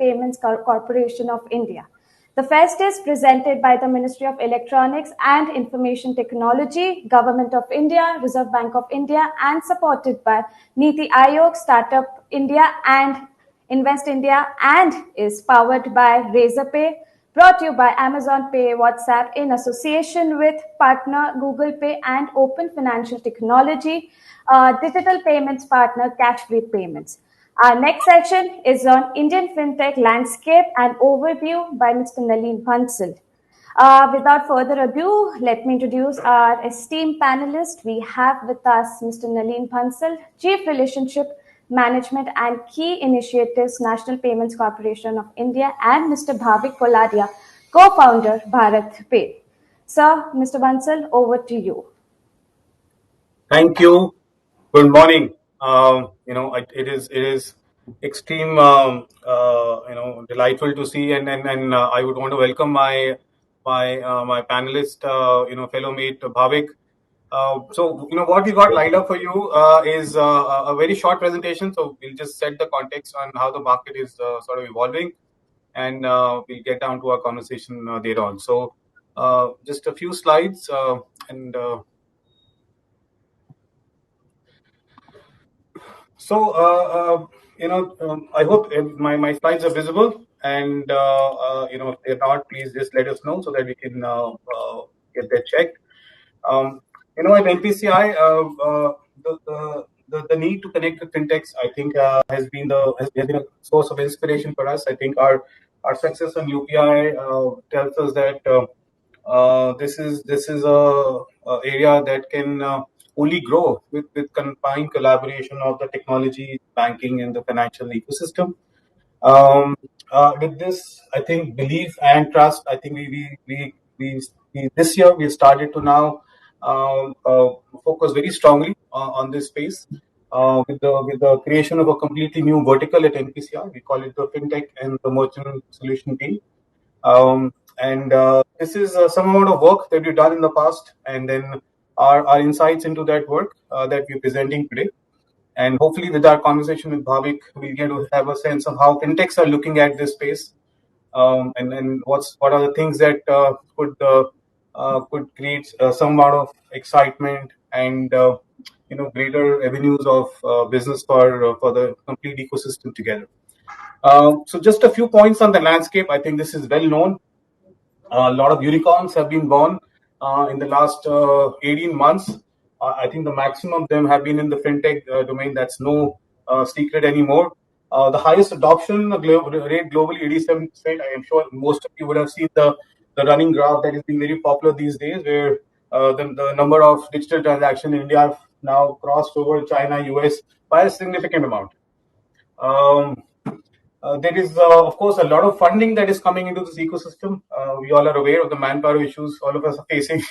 Payments Corporation of India. The fest is presented by the Ministry of Electronics and Information Technology, Government of India, Reserve Bank of India, and supported by Niti Aayog, Startup India, and Invest India, and is powered by Razorpay, brought to you by Amazon Pay, WhatsApp, in association with partner Google Pay and Open Financial Technology, digital payments partner Cash Free Payments. Our next section is on Indian FinTech landscape and overview by Mr. Nalin Bansal. Without further ado, let me introduce our esteemed panelist. We have with us Mr. Nalin Bansal, Chief Relationship Management and Key Initiatives, National Payments Corporation of India, and Mr. Bhavik Koladiya, co-founder, Bharatpe. Sir, Mr. Bansal, over to you. Thank you. Good morning. It is extreme, delightful to see, and I would want to welcome my panelist, fellow mate Bhavik. So what we got lined up for you is a very short presentation. So we'll just set the context on how the market is sort of evolving, and we'll get down to our conversation later on. So just a few slides and. So, I hope my slides are visible, and if they're not, please just let us know so that we can get that checked. At NPCI, the need to connect with fintechs, I think, has been a source of inspiration for us. I think our success on UPI tells us that this is a area that can only grow with combined collaboration of the technology, banking, and the financial ecosystem. With this, I think belief and trust. I think we this year we started to now focus very strongly on this space with the creation of a completely new vertical at NPCI. We call it the FinTech and the Merchant Solution Team. And this is some amount of work that we've done in the past, and then our insights into that work that we're presenting today. And hopefully, with our conversation with Bhavik, we'll get to have a sense of how fintechs are looking at this space, and what are the things that could create some amount of excitement and greater avenues of business for the complete ecosystem together. So just a few points on the landscape. I think this is well known. A lot of unicorns have been born in the last 18 months. I think the maximum of them have been in the fintech domain. That's no secret anymore. The highest adoption rate globally, 87%. I am sure most of you would have seen the running graph that is being very popular these days, where the number of digital transactions in India have now crossed over China, US by a significant amount. There is, of course, a lot of funding that is coming into this ecosystem. We all are aware of the manpower issues all of us are facing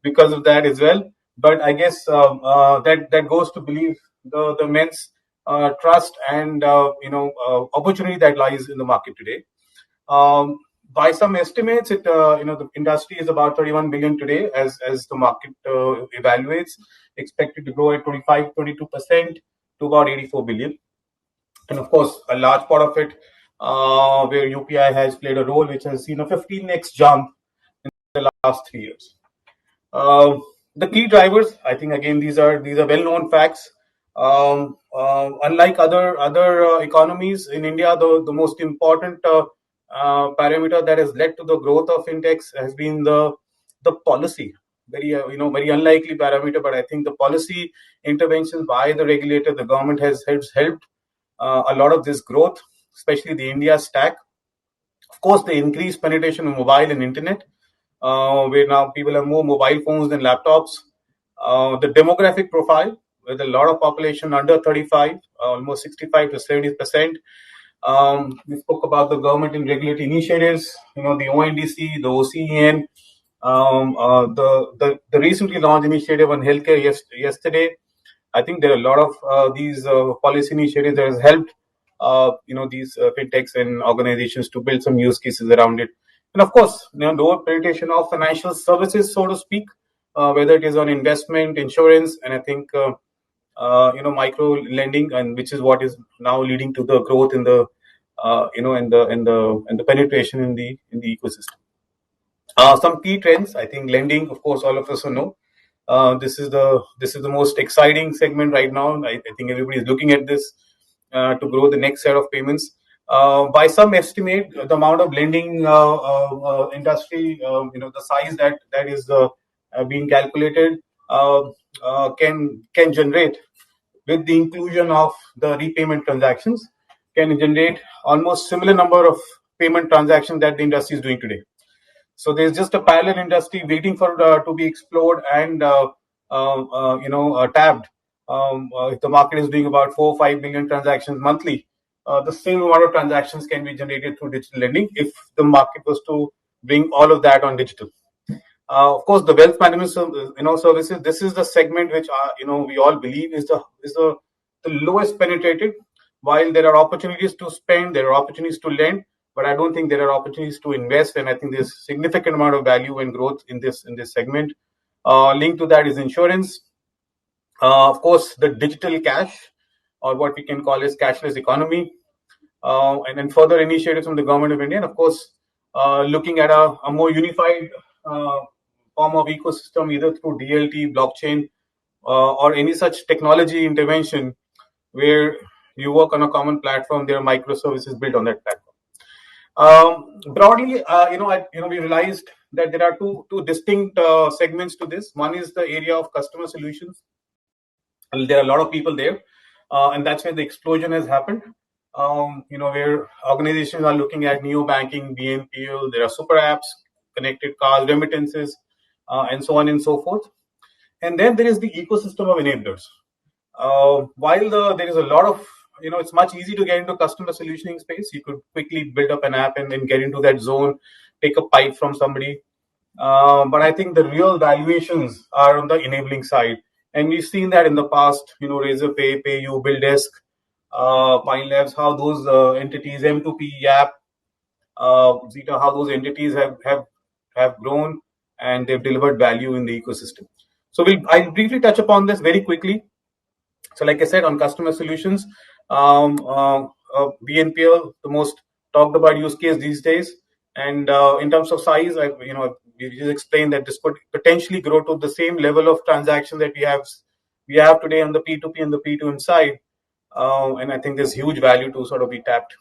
because of that as well. But I guess that goes to believe the immense trust and opportunity that lies in the market today. By some estimates, the industry is about 31 billion today, as the market evaluates, expected to grow at 22% to about 84 billion. And of course, a large part of it where UPI has played a role, which has seen a 15x jump in the last 3 years. The key drivers, I think, again, these are well-known facts. Unlike other economies in India, the most important parameter that has led to the growth of fintechs has been the policy. Very unlikely parameter, but I think the policy interventions by the regulator, the government has helped a lot of this growth, especially the India stack. Of course, the increased penetration of mobile and internet, where now people have more mobile phones than laptops. The demographic profile, with a lot of population under 35, almost 65 to 70%. We spoke about the government and regulatory initiatives, the ONDC, the OCEN, the recently launched initiative on healthcare yesterday. I think there are a lot of these policy initiatives that has helped these fintechs and organizations to build some use cases around it. And of course, lower penetration of financial services, so to speak, whether it is on investment, insurance, and I think micro lending, and which is what is now leading to the growth in the and the penetration in the ecosystem. Some key trends, I think lending, of course, all of us know. This is the most exciting segment right now. I think everybody is looking at this to grow the next set of payments. By some estimate, the amount of lending industry, the size that is being calculated, can generate with the inclusion of the repayment transactions, can generate almost similar number of payment transactions that the industry is doing today. So there's just a parallel industry waiting for to be explored and tapped. If the market is doing about 4 or 5 million transactions monthly, the same amount of transactions can be generated through digital lending if the market was to bring all of that on digital. Of course, the wealth management services. This is the segment which we all believe is the lowest penetrated. While there are opportunities to spend, there are opportunities to lend, but I don't think there are opportunities to invest. And I think there's significant amount of value and growth in this segment. Linked to that is insurance. Of course, the digital cash, or what we can call as cashless economy, and then further initiatives from the government of India. And of course, looking at a more unified form of ecosystem, either through DLT, blockchain, or any such technology intervention where you work on a common platform. There are microservices built on that platform. Broadly, we realized that there are two distinct segments to this. One is the area of customer solutions. There are a lot of people there, and that's where the explosion has happened. Where organizations are looking at neo banking, BNPL. There are super apps, connected cars, remittances, and so on and so forth. And then there is the ecosystem of enablers. While there is a lot of, it's much easy to get into customer solutioning space. You could quickly build up an app and then get into that zone, take a pipe from somebody. But I think the real valuations are on the enabling side. And we've seen that in the past, Razorpay, PayU, BillDesk, Pine Labs, how those entities, M2P, Yap, Zeta, how those entities have grown and they've delivered value in the ecosystem. So I'll briefly touch upon this very quickly. So, like I said, on customer solutions, BNPL, the most talked about use case these days. And in terms of size, we just explained that this could potentially grow to the same level of transaction that we have today on the P2P and the P2M side. And I think there's huge value to sort of be tapped.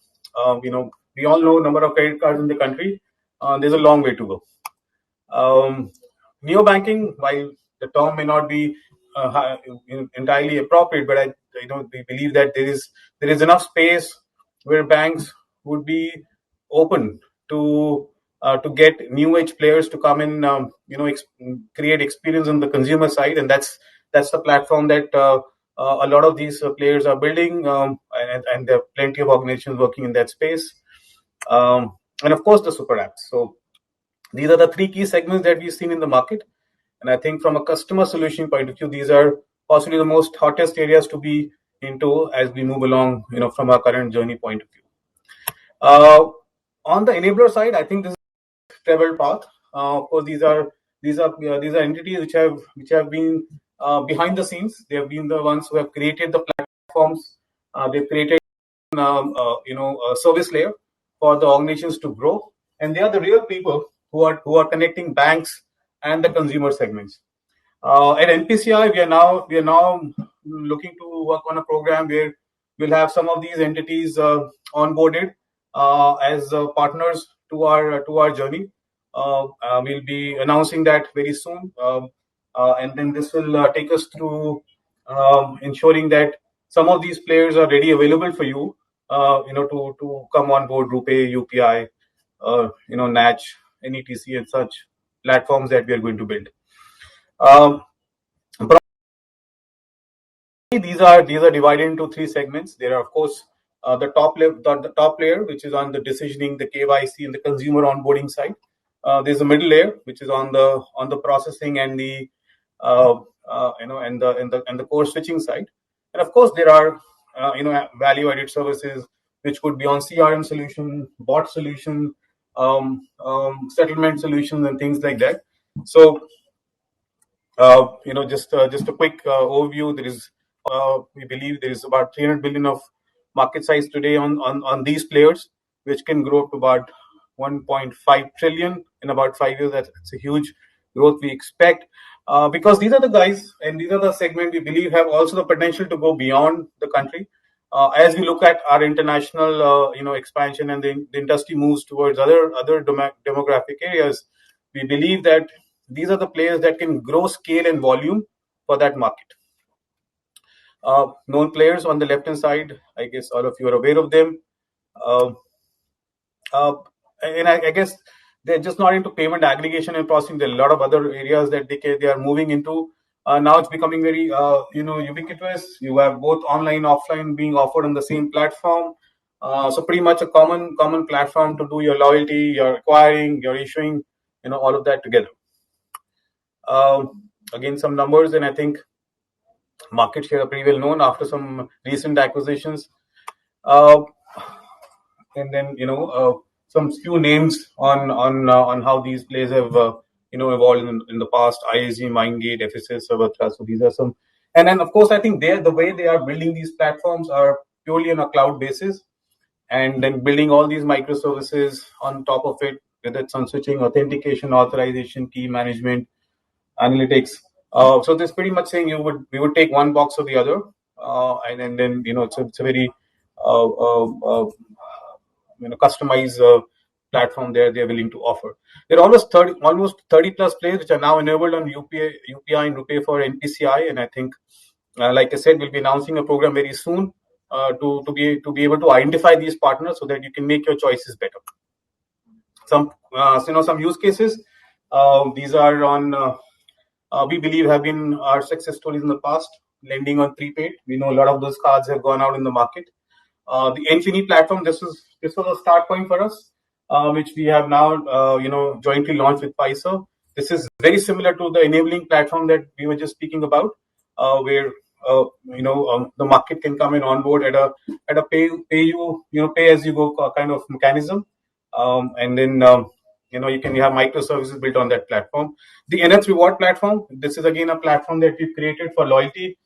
We all know number of credit cards in the country. There's a long way to go. Neo banking, while the term may not be entirely appropriate, but we believe that there is enough space where banks would be open to get new age players to come in, create experience on the consumer side, and that's the platform that a lot of these players are building, and there are plenty of organizations working in that space, and of course the super apps. So these are the three key segments that we've seen in the market. And I think from a customer solution point of view, these are possibly the most hottest areas to be into as we move along, from our current journey point of view. On the enabler side, I think this is a traveled path. Of course, these are entities which have been behind the scenes. They have been the ones who have created the platforms. They've created a service layer for the organizations to grow, and they are the real people who are connecting banks and the consumer segments. At NPCI, we are now looking to work on a program where we'll have some of these entities onboarded as partners to our journey. We'll be announcing that very soon, and then this will take us through ensuring that some of these players are ready, available for you, to come on board. RuPay, UPI, Natch, NETC, and such platforms that we are going to build. These are divided into three segments. There are, of course, the top layer, which is on the decisioning, the KYC, and the consumer onboarding side. There's a middle layer, which is on the processing and the and the core switching side. And of course, there are value-added services which could be on CRM solution, bot solution, settlement solutions, and things like that. So, just a quick overview. There is we believe there is about 300 billion of market size today on these players, which can grow up to about 1.5 trillion in about 5 years. That's a huge growth we expect, because these are the guys and these are the segment we believe have also the potential to go beyond the country. As we look at our international, expansion, and the industry moves towards other demographic areas, we believe that these are the players that can grow scale and volume for that market. Known players on the left hand side, I guess all of you are aware of them. Uh, uh, and I guess they're just not into payment aggregation and processing. There are a lot of other areas that they are moving into. Now it's becoming very ubiquitous. You have both online, offline being offered on the same platform. So pretty much a common platform to do your loyalty, your acquiring, your issuing, all of that together. Again, some numbers, and I think market share are pretty well known after some recent acquisitions. Uh, and then some few names on how these plays have evolved in the past: ISG, MindGate, FSS, Savatra. So these are some, and then of course I think the way they are building these platforms are purely on a cloud basis, and then building all these microservices on top of it, whether it's on switching, authentication, authorization, key management, analytics. So this pretty much saying we would take one box or the other, and then it's a very customized platform they're willing to offer. There are almost 30 plus players which are now enabled on UPI and RuPay for NPCI, and I think, like I said, we'll be announcing a program very soon to be able to identify these partners so that you can make your choices better. Some use cases. These are on. We believe have been our success stories in the past. Lending on prepaid. We know a lot of those cards have gone out in the market. The Infinity platform. This was a start point for us, which we have now jointly launched with Pfizer. This is very similar to the enabling platform that we were just speaking about, where the market can come and onboard at a pay as you go kind of mechanism, and then you can have microservices built on that platform. The Nth Reward Platform. This is again a platform that we created for loyalty,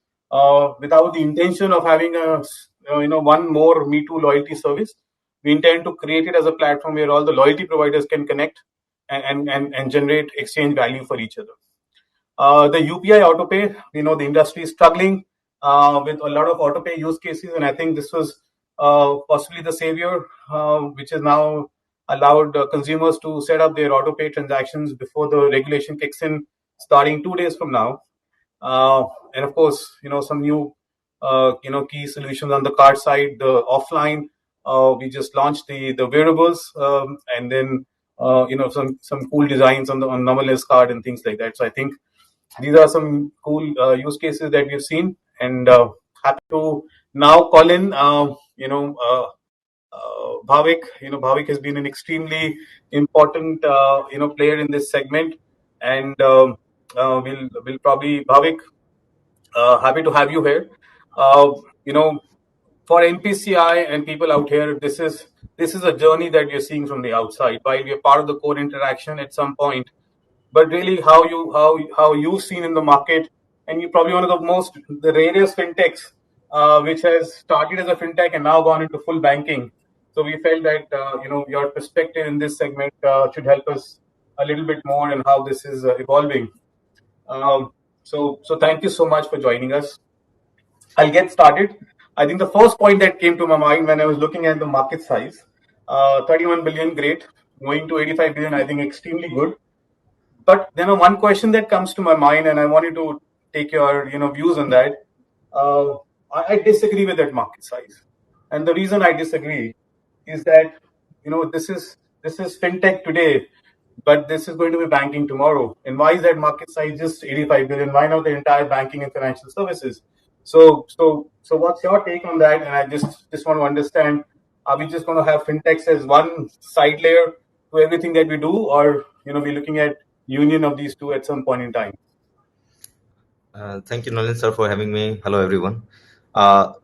without the intention of having a one more Me Too loyalty service. We intend to create it as a platform where all the loyalty providers can connect and generate exchange value for each other. The UPI autopay, the industry is struggling with a lot of autopay use cases, and I think this was possibly the savior, which has now allowed consumers to set up their autopay transactions before the regulation kicks in, starting 2 days from now. And of course, some new key solutions on the card side, the offline. We just launched the wearables, and then some cool designs on Novelist card and things like that. So I think these are some cool use cases that we've seen, and happy to now call in Bhavik. Bhavik has been an extremely important player in this segment, and we'll probably, Bhavik, happy to have you here. You know, for NPCI and people out here, this is a journey that we are seeing from the outside. While we are part of the core interaction at some point, but really how you've seen in the market, and you're probably one of the rarest fintechs, which has started as a fintech and now gone into full banking. So we felt that your perspective in this segment should help us a little bit more in how this is evolving. So thank you so much for joining us. I'll get started. I think the first point that came to my mind when I was looking at the market size, 31 billion, great. Going to 85 billion, I think extremely good. But one question that comes to my mind, and I wanted to take your views on that. I disagree with that market size, and the reason I disagree is that this is fintech today, but this is going to be banking tomorrow. And why is that market size just 85 billion? Why not the entire banking and financial services? So what's your take on that? And I just want to understand: are we just going to have fintechs as one side layer to everything that we do, or we're looking at union of these two at some point in time? Thank you, Nalin sir, for having me. Hello, everyone.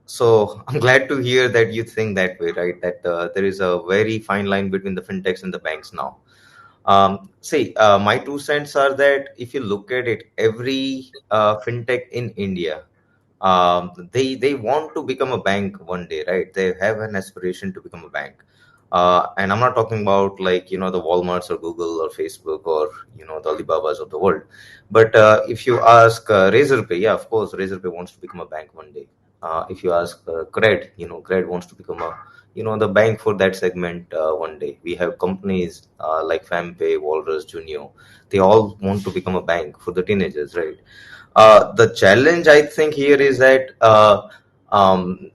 So I'm glad to hear that you think that way, right? That there is a very fine line between the fintechs and the banks now. My 2 cents are that if you look at it, every fintech in India They want to become a bank one day, right? They have an aspiration to become a bank. And I'm not talking about like, the Walmarts or Google or Facebook or, the Alibabas of the world. But if you ask Razorpay, yeah, of course, Razorpay wants to become a bank one day. If you ask Cred, Cred wants to become the bank for that segment one day. We have companies like FamPay, Walrus, Junio. They all want to become a bank for the teenagers, right? The challenge I think here is that um,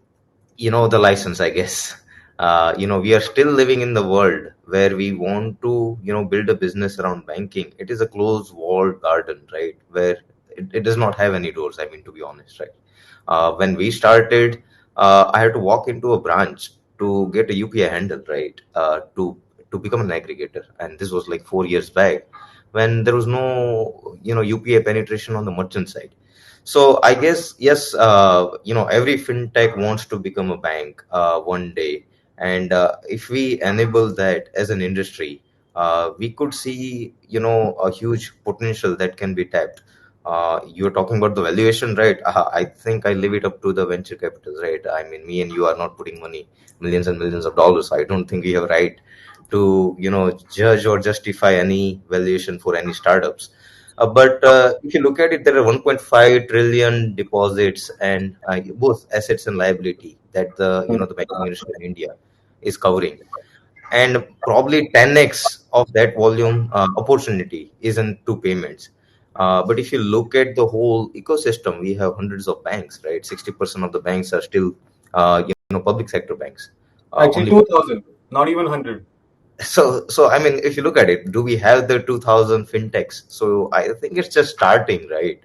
the license, I guess. We are still living in the world where we want to build a business around banking. It is a closed walled garden, right, where it does not have any doors, I mean, to be honest, right? When we started, I had to walk into a branch to get a UPI handle, right, to become an aggregator. And this was like 4 years back, when there was no UPI penetration on the merchant side. So I guess, yes, every fintech wants to become a bank one day, and if we enable that as an industry, we could see a huge potential that can be tapped. You're talking about the valuation, right? I think I leave it up to the venture capitals, right? I mean, me and you are not putting money, millions and millions of dollars. I don't think we have right to judge or justify any valuation for any startups. But if you look at it, there are 1.5 trillion deposits and both assets and liability that the banking industry in India is covering, and probably 10x of that volume opportunity is in two payments. But if you look at the whole ecosystem, we have hundreds of banks, right? 60% of the banks are still public sector banks. Actually, Only 2,000, not even 100. so I mean, if you look at it, do we have the 2000 fintechs? So I think it's just starting, right?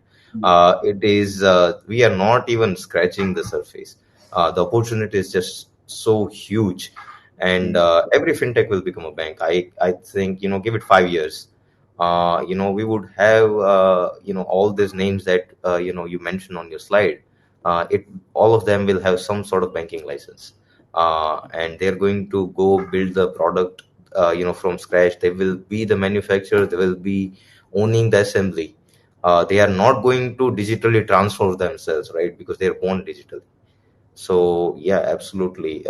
It is We are not even scratching the surface. The opportunity is just so huge, and every fintech will become a bank. I think, give it 5 years, we would have all these names that you mentioned on your slide. It All of them will have some sort of banking license, and they're going to go build the product from scratch. They will be the manufacturer, they will be owning the assembly. They are not going to digitally transform themselves, right, because they're born digital. So yeah, absolutely,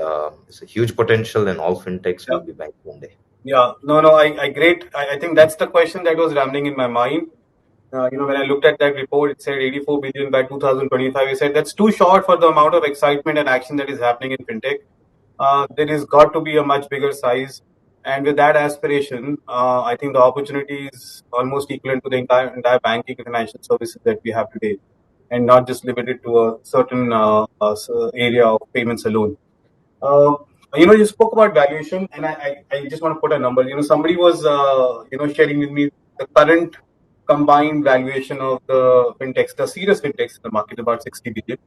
it's a huge potential, and all fintechs Yeah, will be back one day. yeah. No, no, I great. I think that's the question that was rambling in my mind. When I looked at that report, it said 84 billion by 2025. I said that's too short for the amount of excitement and action that is happening in fintech. There is got to be a much bigger size, and with that aspiration, I think the opportunity is almost equivalent to the entire banking and financial services that we have today, and not just limited to a certain area of payments alone. Uh, you spoke about valuation, and I just want to put a number. Somebody was, sharing with me the current combined valuation of the fintechs, the serious fintechs in the market, about 60 billion.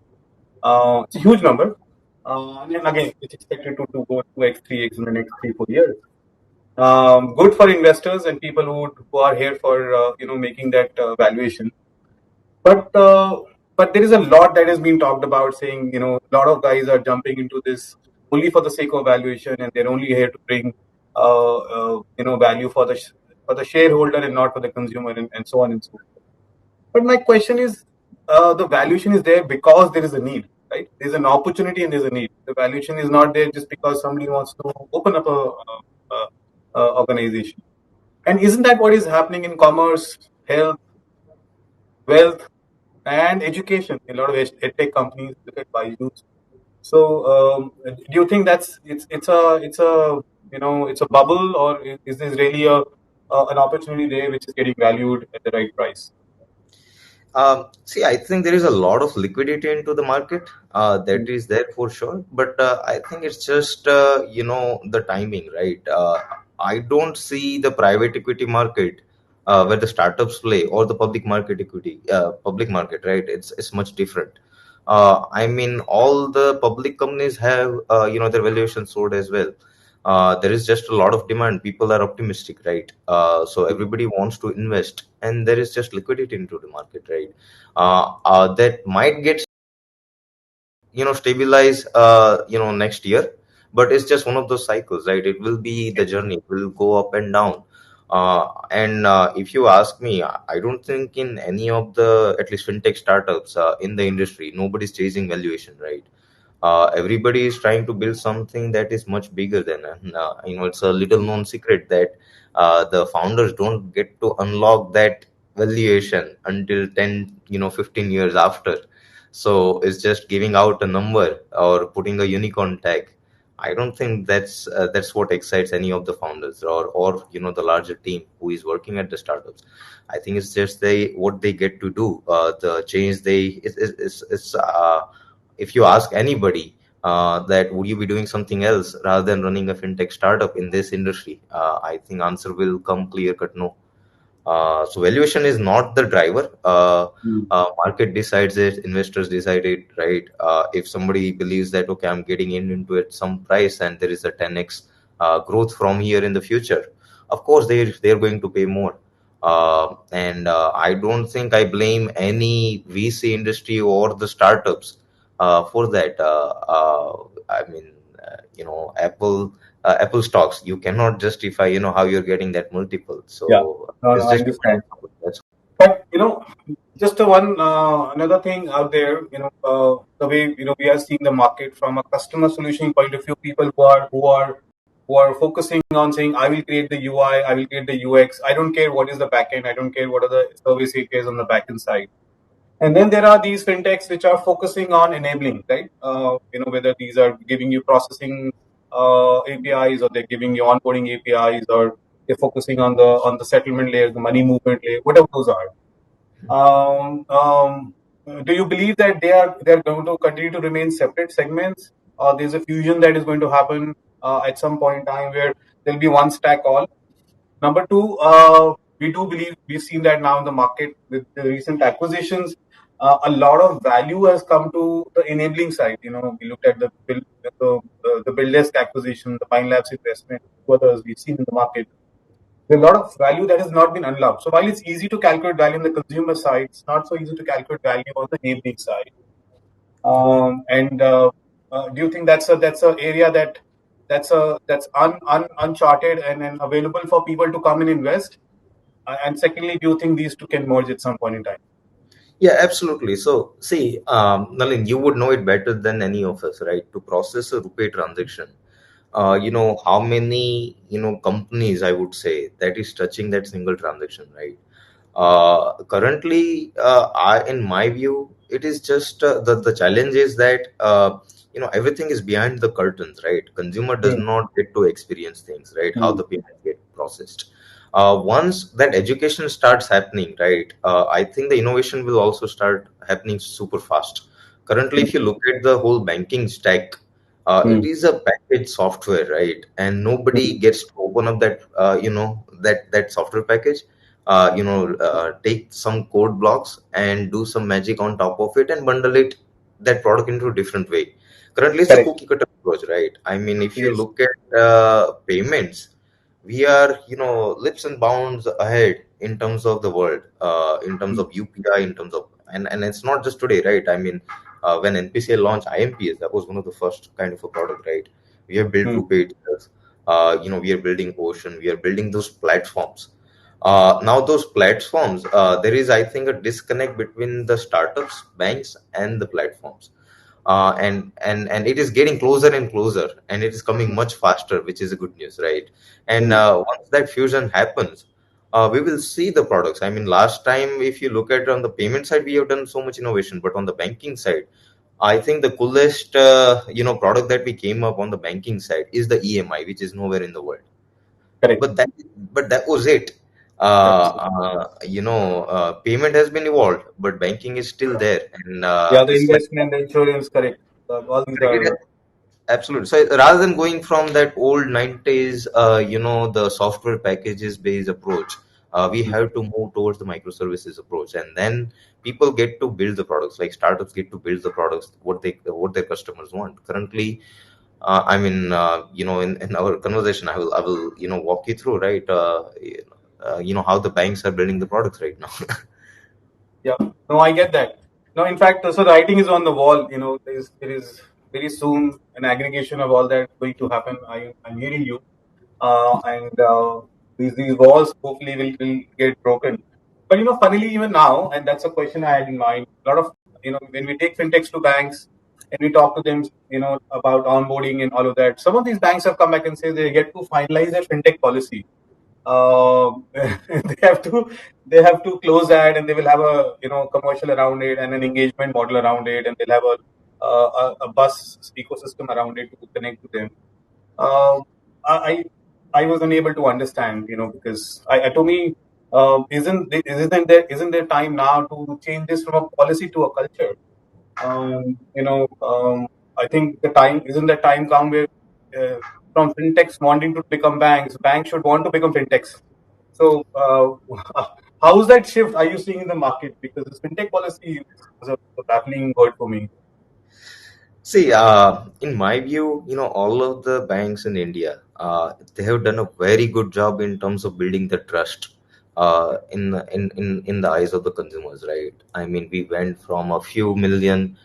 It's a huge number. And then again, it's expected to go 2x, 3x in the next 3, 4 years. Good for investors and people who are here for, making that valuation. But there is a lot that has been talked about, saying a lot of guys are jumping into this only for the sake of valuation, and they're only here to bring value for the shareholder and not for the consumer, and so on and so forth. But my question is, the valuation is there because there is a need, right? There's an opportunity and there's a need. The valuation is not there just because somebody wants to open up a organization. And isn't that what is happening in commerce, health, wealth, and education? A lot of edtech companies look at Byju's. So, do you think it's a bubble, or is this really an opportunity there which is getting valued at the right price? See, I think there is a lot of liquidity into the market. That is there for sure, but I think it's just the timing, right? I don't see the private equity market where the startups play, or the public market, right? It's much different. I mean, all the public companies have their valuation soared as well. There is just a lot of demand. People are optimistic, right? So everybody wants to invest, and there is just liquidity into the market, right? That might get stabilize next year, but it's just one of those cycles, right? It will be the journey. It will go up and down. And if you ask me, I don't think in any of the at least fintech startups in the industry, nobody's chasing valuation, right? Everybody is trying to build something that is much bigger than, and it's a little known secret that the founders don't get to unlock that valuation until 10, 15 years after. So it's just giving out a number or putting a unicorn tag. I don't think that's what excites any of the founders or the larger team who is working at the startups. I think it's just what they get to do, the change it's if you ask anybody that would you be doing something else rather than running a fintech startup in this industry, I think answer will come clear cut no. So valuation is not the driver. Market decides it, investors decide it, right? If somebody believes that okay, I'm getting into it some price and there is a 10x growth from here in the future, of course they're going to pay more. And I don't think I blame any VC industry or the startups for that. I mean, Apple stocks, you cannot justify, how you're getting that multiple. Yeah. So No, it's no, I just understand. that's But just one another thing out there, the way we are seeing the market from a customer solution point of view, people who are focusing on saying, I will create the UI, I will create the UX. I don't care what is the backend, I don't care what are the service APIs on the backend side. And then there are these fintechs which are focusing on enabling, right? Whether these are giving you processing APIs or they're giving you onboarding APIs or they're focusing on the settlement layer, the money movement layer, whatever those are. Do you believe that they're going to continue to remain separate segments, or there's a fusion that is going to happen at some point in time where there'll be one stack all? Number two, we do believe we've seen that now in the market with the recent acquisitions. A lot of value has come to the enabling side. We looked at the BuildDesk acquisition, the Pine Labs investment, others we've seen in the market. There's a lot of value that has not been unlocked. So while it's easy to calculate value on the consumer side, it's not so easy to calculate value on the enabling side. And do you think that's a area that's uncharted and available for people to come and invest? And secondly, do you think these two can merge at some point in time? Yeah, absolutely. So, see, Nalin, you would know it better than any of us, right? To process a rupee transaction, how many, companies I would say that is touching that single transaction, right? Currently, in my view, it is just the challenge is that everything is behind the curtains, right? Consumer does Hmm. not get to experience things, right? How Hmm. the payments get processed. Once that education starts happening, right, I think the innovation will also start happening super fast. Currently, if you look at the whole banking stack, Hmm. it is a package software, right? And Hmm. nobody gets to open up that software package, take some code blocks and do some magic on top of it and bundle it that product into a different way. Currently, it's a Correct. cookie cutter approach, right? I mean, if you Yes. look at payments, we are leaps and bounds ahead in terms of the world, in terms Hmm. of UPI, in terms of and it's not just today, right? I mean, when NPCL launched IMPS, that was one of the first kind of a product, right? We have built Hmm. Rupee itself. We are building Ocean. We are building those platforms. Now those platforms, there is, I think, a disconnect between the startups, banks, and the platforms, and it is getting closer and closer, and it is coming much faster, which is a good news, right? And Hmm. once that fusion happens, we will see the products. I mean, last time, if you look at on the payment side, we have done so much innovation, but on the banking side, I think the coolest product that we came up on the banking side is the EMI, which is nowhere in the world. Correct. But that was it. That was it. Payment has been evolved, but banking is still there, and Yeah, the it's like investment, the insurance, correct. All these are. absolutely. So rather than going from that old 90s, the software packages based approach, we Hmm. have to move towards the microservices approach, and then people get to build the products. Like startups get to build the products what their customers want. Currently, in our conversation, I will walk you through, right? How the banks are building the products right now. Yeah. No, I get that. No, in fact, so the writing is on the wall. There is very soon an aggregation of all that going to happen. I'm hearing you. And these walls hopefully will get broken. But funnily, even now, and that's a question I had in mind. A lot of when we take fintechs to banks and we talk to them, about onboarding and all of that. Some of these banks have come back and say they get to finalize their fintech policy. They have to close that, and they will have a commercial around it and an engagement model around it, and they'll have a bus ecosystem around it to connect to them. uh, I I was unable to understand, because to me, isn't there time now to change this from a policy to a culture? I think the time isn't the time come where from fintechs wanting to become banks, banks should want to become fintechs. So, how is that shift are you seeing in the market? Because this fintech policy was a baffling word for me. See, in my view, all of the banks in India, they have done a very good job in terms of building the trust in the eyes of the consumers, right? I mean, we went from a few million,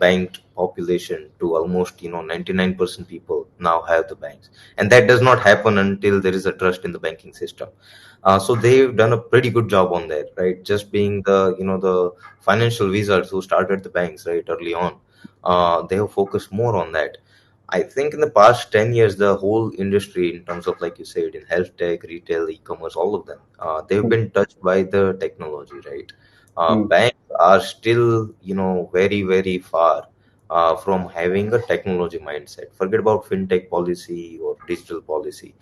banked population to almost, 99% people now have the banks, and that does not happen until there is a trust in the banking system. So they've done a pretty good job on that, right? Just being the financial wizards who started the banks right early on, they have focused more on that. I think in the past 10 years, the whole industry, in terms of, like you said, in health tech, retail, e-commerce, all of them, they've been touched by the technology, right? Hmm. Banks are still, very, very far from having a technology mindset. Forget about fintech policy or digital policy.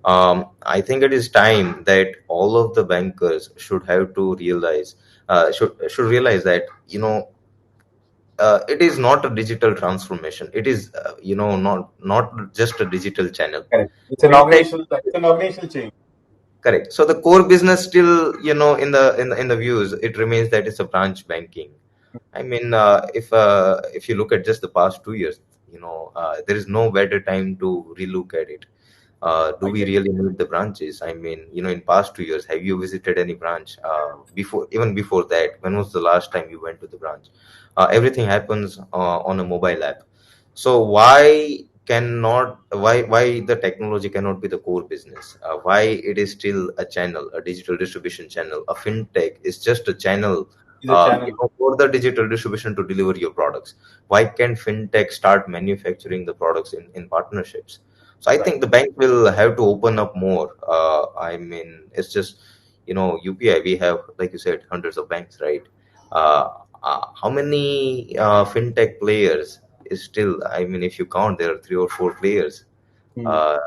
I think it is time that all of the bankers should have to realize, should realize that, it is not a digital transformation. It is, not just a digital channel. Correct. It's an Fintech, organizational. It's an organizational change. correct. So the core business still, in the views, it remains that it's a branch banking. I mean, if you look at just the past 2 years, there is no better time to relook at it. Do I we get. really need the branches? I mean, in past 2 years, have you visited any branch? Even before that, when was the last time you went to the branch? Everything happens on a mobile app. So why the technology cannot be the core business? Why it is still a channel, a digital distribution channel? A fintech is just a channel, It's a channel. for the digital distribution to deliver your products. Why can't fintech start manufacturing the products in partnerships? So I Right. think the bank will have to open up more. I mean, it's just, UPI. We have, like you said, hundreds of banks, right? Uh, how many fintech players is still? I mean, if you count, there are three or four players. Hmm. Uh,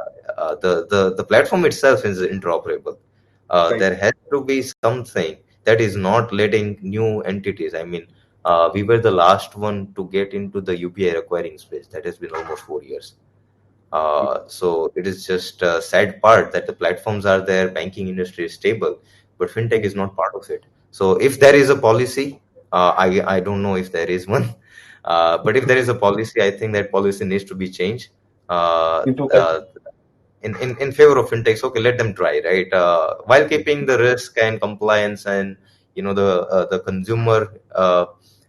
the platform itself is interoperable. Right. There has to be something that is not letting new entities. I mean, we were the last one to get into the UPI acquiring space. That has been almost 4 years. So it is just a sad part that the platforms are there, banking industry is stable, but fintech Hmm. is not part of it. So if there is a policy, I don't know if there is one, but if there is a policy, I think that policy needs to be changed. Uh, Into uh, in favor of fintechs, okay, let them try, right? While keeping the risk and compliance and the consumer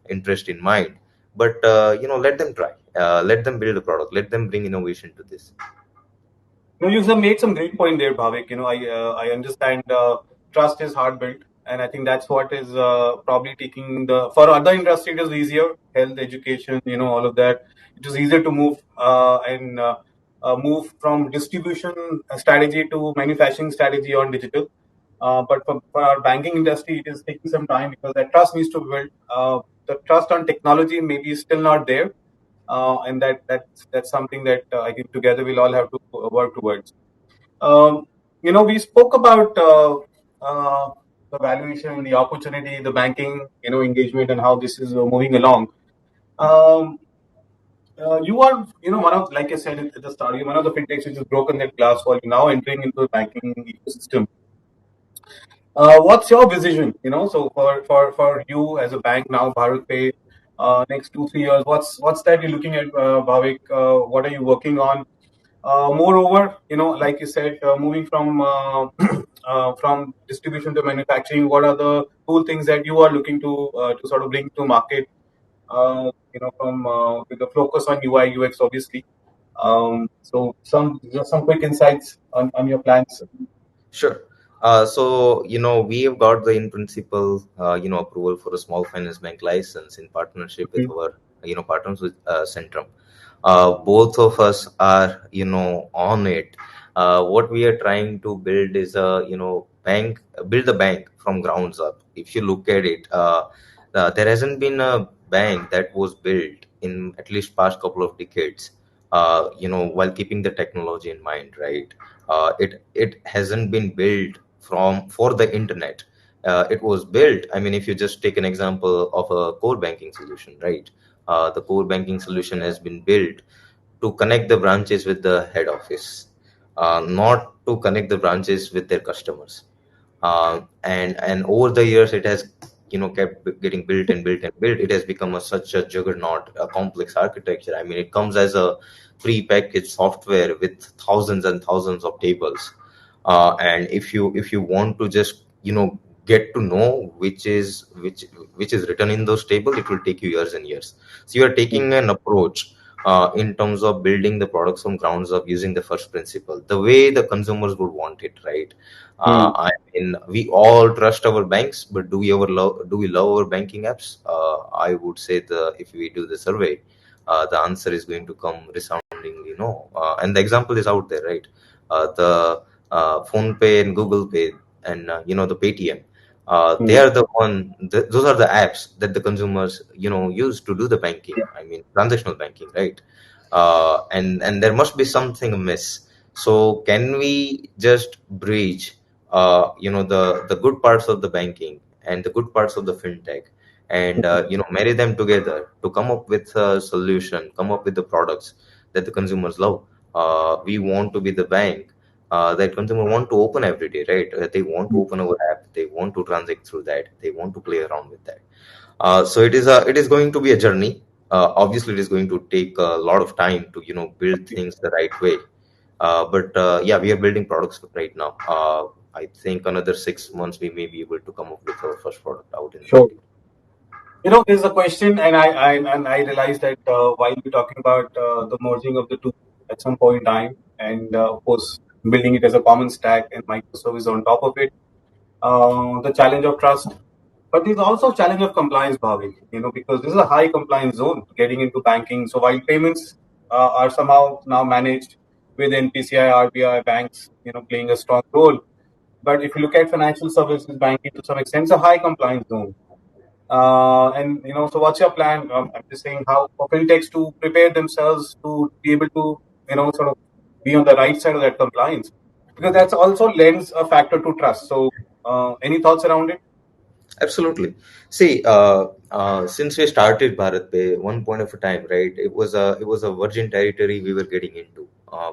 interest in mind, but let them try, let them build a product, let them bring innovation to this. No, you have made some great point there, Bhavik. I understand trust is hard built, and I think that's what is probably taking the for other industry it is easier, health, education, all of that. It is easier to move and move from distribution strategy to manufacturing strategy on digital. But for our banking industry, it is taking some time because that trust needs to build. The trust on technology maybe is still not there, and that's something that I think together we'll all have to work towards. Um, we spoke about the valuation, the opportunity, the banking, engagement, and how this is moving along. Um, you are, one of, like I said at the start, you're one of the fintechs which has broken that glass wall. You're now entering into the banking ecosystem. What's your vision? So for you as a bank now, Bharatpe, next 2 3 years, what's that you're looking at, Bhavik? What are you working on? Moreover, like you said, moving from from distribution to manufacturing, what are the cool things that you are looking to sort of bring to market? From with the focus on UI UX, obviously. So some quick insights on your plans. Sure. So, we have got the in principle, approval for a small finance bank license in partnership with Mhm. our, partners with Centrum. Both of us are, on it. What we are trying to build is a, build a bank from grounds up. If you look at it, there hasn't been a bank that was built in at least past couple of decades, while keeping the technology in mind, right? It hasn't been built for the internet. It was built. I mean, if you just take an example of a core banking solution, right? The core banking solution has been built to connect the branches with the head office, not to connect the branches with their customers. And over the years, it has kept getting built and built and built. It has become such a juggernaut, a complex architecture. I mean, it comes as a pre-packaged software with thousands and thousands of tables. And if you want to just get to know which is written in those tables, it will take you years and years. So you are taking an approach in terms of building the products from grounds up using the first principle, the way the consumers would want it, right? Mm. I mean, we all trust our banks, but do we love our banking apps? I would say if we do the survey, the answer is going to come resoundingly no. And the example is out there, right? The Phone Pay and Google Pay and the Paytm. They Mm. are the those are the apps that the consumers use to do the banking. I mean, transactional banking, right? And there must be something amiss. So can we just bridge the good parts of the banking and the good parts of the fintech, and marry them together to come up with a solution, come up with the products that the consumers love. We want to be the bank that consumer want to open every day, right? They want to open our app, they want to transact through that, they want to play around with that. So it is going to be a journey. Obviously, it is going to take a lot of time to build things the right way. But yeah, we are building products right now. I think another 6 months we may be able to come up with our first product out in the Sure. market. There's a question, and I realized that while we're talking about the merging of the two at some point in time, and of course building it as a common stack and microservice on top of it, the challenge of trust, but there's also a challenge of compliance, Bhavik. Because this is a high compliance zone getting into banking. So while payments are somehow now managed with NPCI, RBI, banks, playing a strong role, but if you look at financial services banking to some extent, it's a high compliance zone. And so what's your plan? I'm just saying how for fintechs to prepare themselves to be able to sort of be on the right side of that compliance, because that's also lends a factor to trust. So any thoughts around it? Absolutely. See, since we started Bharatpe, one point of a time, right? It was a virgin territory we were getting into,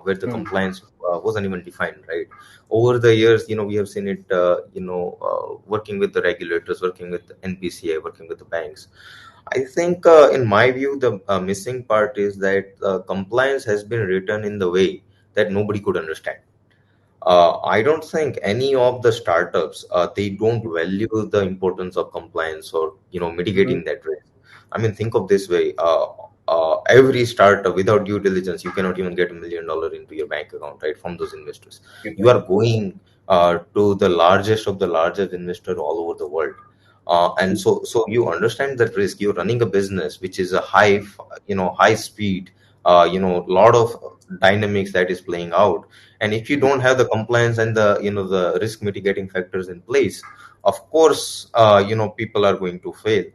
where the Hmm. compliance wasn't even defined, right? Over the years, we have seen it, working with the regulators, working with the NPCA, working with the banks. I think, in my view, the missing part is that compliance has been written in the way that nobody could understand. I don't think any of the startups, they don't value the importance of compliance or Hmm. mitigating that risk. I mean, think of this way: every startup without due diligence, you cannot even get $1 million into your bank account, right, from those investors. You are going to the largest of the largest investor all over the world. And so you understand that risk. You're running a business which is a high speed, lot of dynamics that is playing out. And if you don't have the compliance and the risk mitigating factors in place, of course, people are going to fail.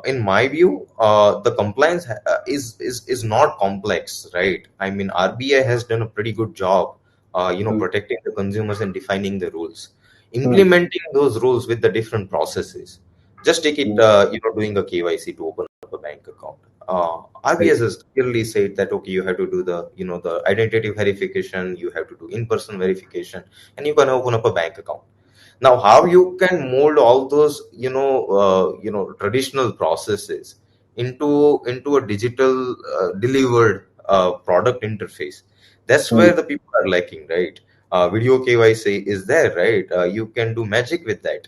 In my view, the compliance is not complex, right? I mean, RBI has done a pretty good job, Hmm. protecting the consumers and defining the rules, Hmm. implementing those rules with the different processes. Just take it, Hmm. doing a KYC to open up a bank account. Right. RBS has clearly said that okay, you have to do the identity verification, you have to do in-person verification, and you can open up a bank account. Now, how you can mold all those traditional processes into a digital delivered product interface? That's Hmm. where the people are lacking, right? Video KYC is there, right? You can do magic with that.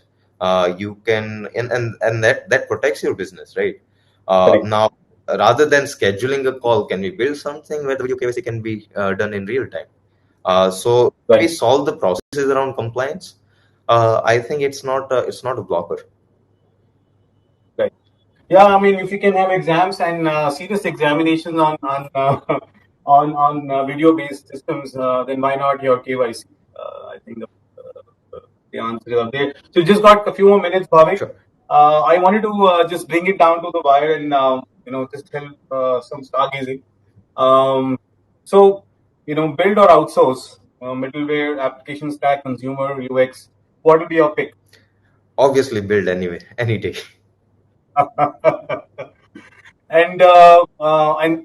You can and that protects your business, right? Correct. Now, rather than scheduling a call, can we build something where the video KYC can be done in real time? So we Right. solve the processes around compliance. I think it's not a blocker. Right. Yeah, I mean, if you can have exams and serious examinations on video-based systems, then why not your KYC? I think the answer is up there. So you just got a few more minutes, Bhavik. Sure. I wanted to just bring it down to the wire and just help some stargazing. Um, so build or outsource, middleware, application stack, consumer UX. What will be your pick? Obviously, build anyway, any day. And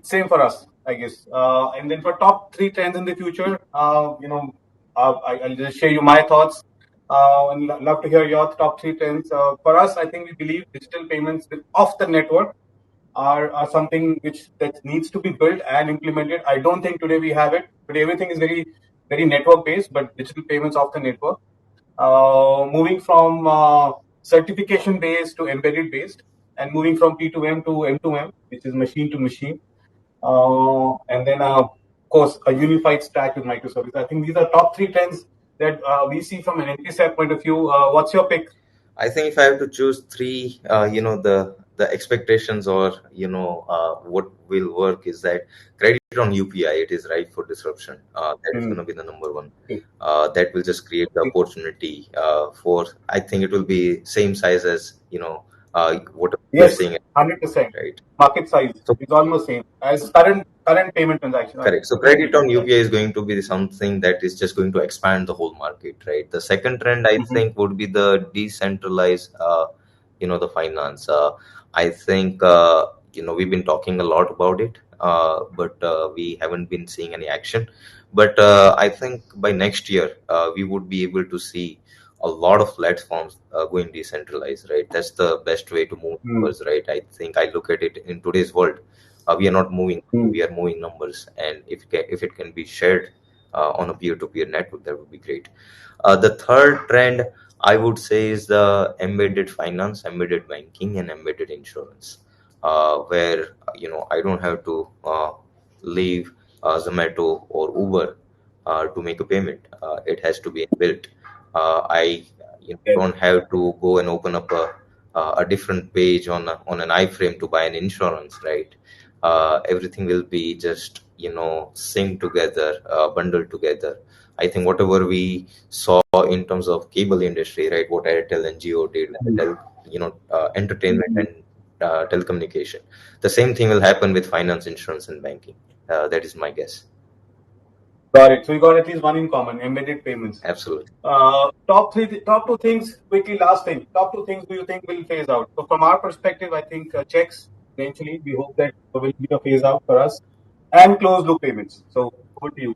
same for us, I guess. And then for top three trends in the future, I'll just share you my thoughts. And love to hear your top three trends. For us, I think we believe digital payments off the network are something that needs to be built and implemented. I don't think today we have it. Today everything is very very network based, but digital payments off the network. Moving from certification based to embedded based, and moving from P2M to M2M, which is machine to machine, and then of course a unified stack with microservices. I think these are top three trends that we see from an NPSAP point of view. What's your pick? I think if I have to choose three, the expectations or what will work is that credit on UPI, it is ripe for disruption. That is going to be the number one. That will just create the opportunity for. I think it will be same size as what we are Yes, seeing, 100%. right? Market size So is almost same as current payment transaction. correct. So credit on UPI is going to be something that is just going to expand the whole market, right? The second trend I think would be the decentralized, the finance. I think we've been talking a lot about it, but we haven't been seeing any action. But I think by next year we would be able to see a lot of platforms going decentralized, right? That's the best way to move numbers, right? I think I look at it in today's world. We are not moving, we are moving numbers, and if it can be shared on a peer-to-peer network, that would be great. The third trend I would say is the embedded finance, embedded banking, and embedded insurance, where I don't have to leave Zomato or Uber to make a payment. It has to be built. I don't have to go and open up a different page on an iframe to buy an insurance, right? Everything will be just synced together, bundled together. I think whatever we saw in terms of cable industry, right, what Airtel and Jio did, entertainment and telecommunication, the same thing will happen with finance, insurance, and banking. That is my guess. Got it. So you got at least one in common: embedded payments. Absolutely. Top two things quickly. Last thing, top two things do you think will phase out? So from our perspective, I think checks eventually. We hope that there will be a phase out for us, and closed loop payments. So over to you.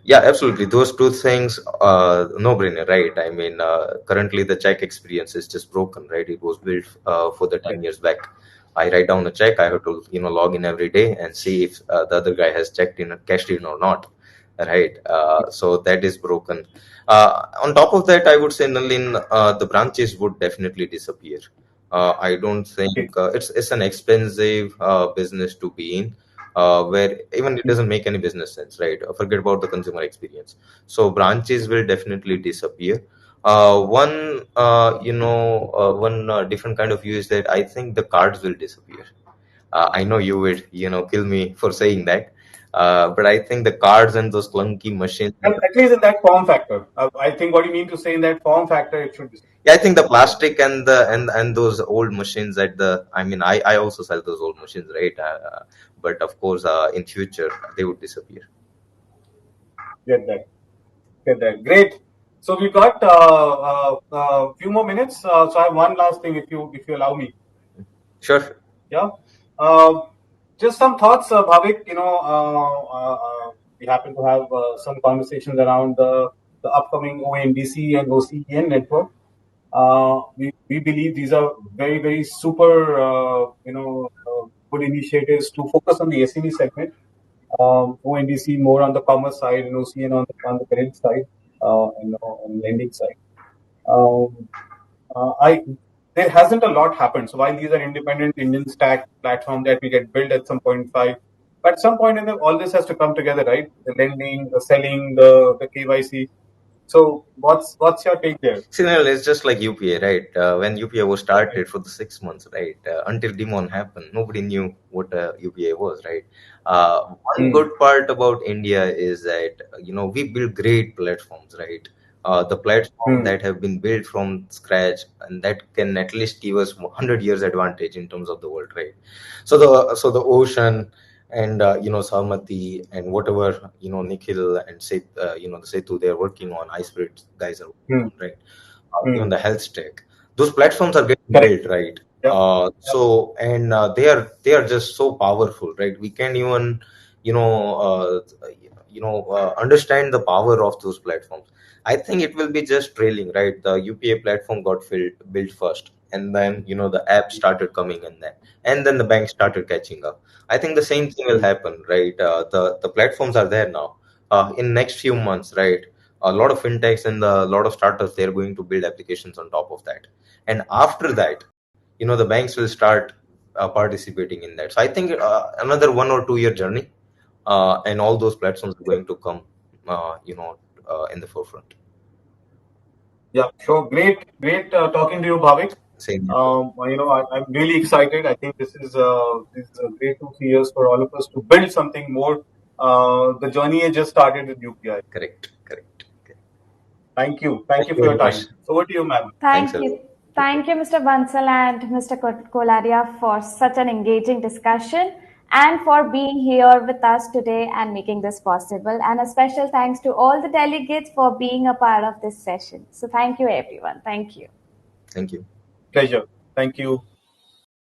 Yeah, absolutely. Those two things, no brainer, right? I mean, currently the check experience is just broken, right? It was built for the 10 years back. I write down a check, I have to, log in every day and see if the other guy has checked in, cashed in or not, right? So that is broken. On top of that, I would say, Nalin, the branches would definitely disappear. I don't Okay. think it's an expensive business to be in, where even it doesn't make any business sense, right? Forget about the consumer experience. So branches will definitely disappear. One different kind of view is that I think the cards will disappear. I know you would, kill me for saying that, but I think the cards and those clunky machines. At least in that form factor. I think what you mean to say in that form factor, it should be. Yeah, I think the plastic and and those old machines I mean, I also sell those old machines, right? But of course, in future they would disappear. Get that. Get that. Great. So we got few more minutes. So I have one last thing, if you allow me. Sure. Yeah. Uh, just some thoughts, Bhavik. We happen to have some conversations around the upcoming ONDC and OCEN network. We believe these are very, very super, good initiatives to focus on the SME segment. ONDC more on the commerce side and OCN on the credit side, and lending side. Um, I There hasn't a lot happened. So while these are independent Indian stack platform that we get built at some point But at some point, all this has to come together, right? The lending, the selling, the KYC. So what's your take there? Signal is just like UPA, right? When UPA was started for the 6 months, right? Until Demon happened, nobody knew what UPA was, right? One Mm, good part about India is that we build great platforms, right? The platform mm, that have been built from scratch and that can at least give us 100 years advantage in terms of the world, right? So the ocean and Sarmati and whatever Nikhil and the Setu they're working on, iSpirit guys are working mm, on, right? Even mm. the health tech, those platforms are getting Correct. built, right? Yep. Yep. They are just so powerful, right? We can't even you know understand the power of those platforms. I think it will be just trailing, right? The UPA platform got built first, and then the app started coming in there, and then the bank started catching up. I think the same thing will Mm, happen, right? The platforms are there now. In next few months, right? A lot of fintechs and a lot of startups, they're going to build applications on top of that, and after that the banks will start participating in that. So I think another 1 or 2 year journey, and all those platforms are going to come in the forefront. yeah. So great talking to you, Bhavik. Same. I'm really excited. I think this is a great 2 3 years for all of us to build something more. The journey has just started with UPI. Correct. Okay. Thank Thank you you for your very much. time. Over to you, ma'am. Thanks Thank a lot. you. Thank you, Mr. Bansal and Mr. Koladiya, for such an engaging discussion and for being here with us today and making this possible. And a special thanks to all the delegates for being a part of this session. So, thank you, everyone. Thank you. Thank you. Pleasure. Thank you.